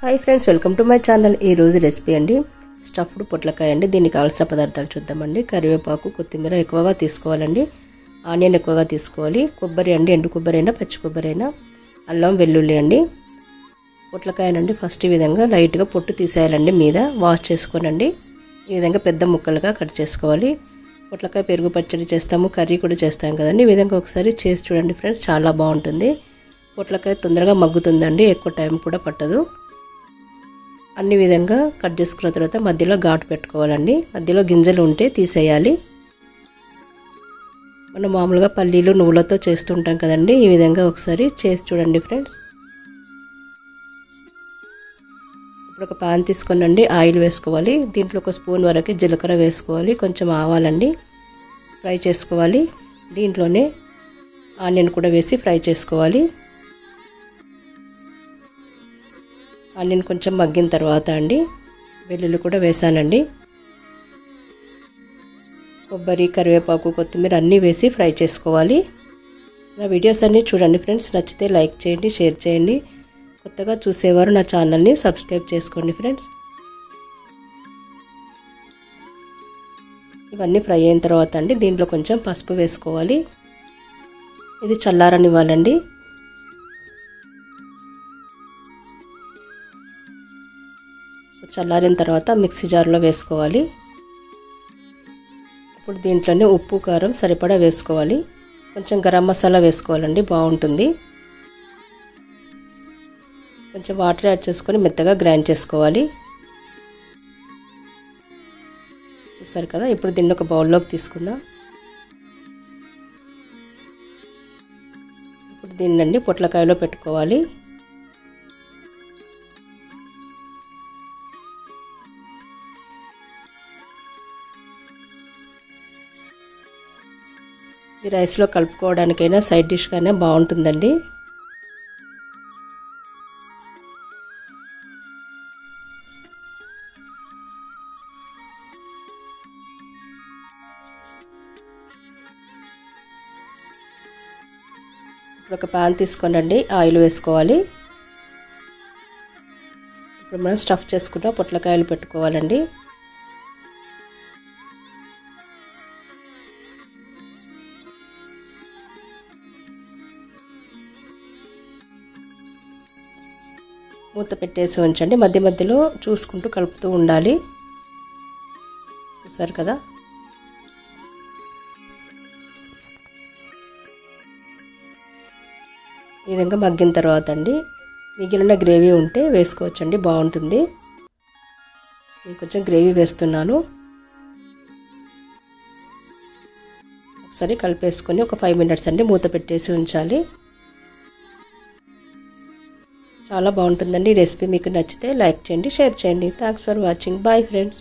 Hi friends, welcome to my channel. ఈ రోజు recipe అండి స్టఫ్డ్ పొట్లకాయ అండి. దీనికి కావాల్సిన పదార్థాలు చూద్దామండి. కరివేపాకు, కొత్తిమీర ఎక్కువగా తీసుకోవాలండి. ఆనియన్ ఎక్కువగా తీసుకోవాలి. కొబ్బరి అండి, ఎండు కొబ్బరి అయినా పచ్చి కొబ్బరి అయినా, అల్లం వెల్లుల్లి అండి. పొట్లకాయనండి ఫస్ట్ ఈ విధంగా లైట్గా పొట్టు తీసేయాలండి. మీద వాష్ చేసుకోనండి ఈ విధంగా పెద్ద ముక్కలుగా కట్ చేసుకోవాలి. పొట్లకాయ పెరుగు పచ్చడి చేస్తాము, కర్రీ కూడా చేస్తాం కదండి. ఈ విధంగా ఒకసారి చేసి చూడండి ఫ్రెండ్స్, చాలా బాగుంటుంది. పొట్లకాయ తొందరగా మగ్గుతుందండి, ఎక్కువ టైం కూడా పట్టదు. అన్ని విధంగా కట్ చేసుకున్న తర్వాత మధ్యలో ఘాటు పెట్టుకోవాలండి. మధ్యలో గింజలు ఉంటే తీసేయాలి. మనం మామూలుగా పల్లీలు నువ్వులతో చేస్తుంటాం కదండి. ఈ విధంగా ఒకసారి చేసి చూడండి ఫ్రెండ్స్. ఇప్పుడు ఒక పాన్ తీసుకోనండి, ఆయిల్ వేసుకోవాలి. దీంట్లో ఒక స్పూన్ వరకు జీలకర్ర వేసుకోవాలి. కొంచెం ఆవాలండి, ఫ్రై చేసుకోవాలి. దీంట్లోనే ఆనియన్ కూడా వేసి ఫ్రై చేసుకోవాలి. ఆనియన్ కొంచెం మగ్గిన తర్వాత అండి వెల్లుల్లి కూడా వేసానండి. కొబ్బరి, కరివేపాకు, కొత్తిమీర అన్నీ వేసి ఫ్రై చేసుకోవాలి. నా వీడియోస్ అన్నీ చూడండి ఫ్రెండ్స్. నచ్చితే లైక్ చేయండి, షేర్ చేయండి. కొత్తగా చూసేవారు నా ఛానల్ని సబ్స్క్రైబ్ చేసుకోండి ఫ్రెండ్స్. ఇవన్నీ ఫ్రై అయిన తర్వాత అండి దీంట్లో కొంచెం పసుపు వేసుకోవాలి. ఇది చల్లారనివ్వాలండి. చల్లారిన తర్వాత మిక్సీ జార్లో వేసుకోవాలి. ఇప్పుడు దీంట్లోనే ఉప్పు, కారం సరిపడా వేసుకోవాలి. కొంచెం గరం మసాలా వేసుకోవాలండి, బాగుంటుంది. కొంచెం వాటర్ యాడ్ చేసుకొని మెత్తగా గ్రైండ్ చేసుకోవాలి. చూసారు కదా. ఇప్పుడు దీన్ని ఒక బౌల్లోకి తీసుకుందాం. ఇప్పుడు దీన్ని పొట్లకాయలో పెట్టుకోవాలి. ఈ రైస్లో కలుపుకోవడానికైనా సైడ్ డిష్కైనా బాగుంటుందండి. ఇప్పుడు ఒక పాన్ తీసుకోనండి, ఆయిల్ వేసుకోవాలి. ఇప్పుడు మనం స్టఫ్ చేసుకున్న పొట్లకాయలు పెట్టుకోవాలండి. మూత పెట్టేసి ఉంచండి. మధ్య మధ్యలో చూసుకుంటూ కలుపుతూ ఉండాలి. చూసారు కదా. ఈ విధంగా మగ్గిన తర్వాత అండి మిగిలిన గ్రేవీ ఉంటే వేసుకోవచ్చండి, బాగుంటుంది. నేను కొంచెం గ్రేవీ వేస్తున్నాను. ఒకసారి కలిపేసుకొని ఒక 5 మినిట్స్ అండి మూత పెట్టేసి ఉంచాలి. చాలా బాగుంటుందండి. ఈ రెసిపీ మీకు నచ్చితే లైక్ చేయండి, షేర్ చేయండి. Thanks for watching. Bye friends.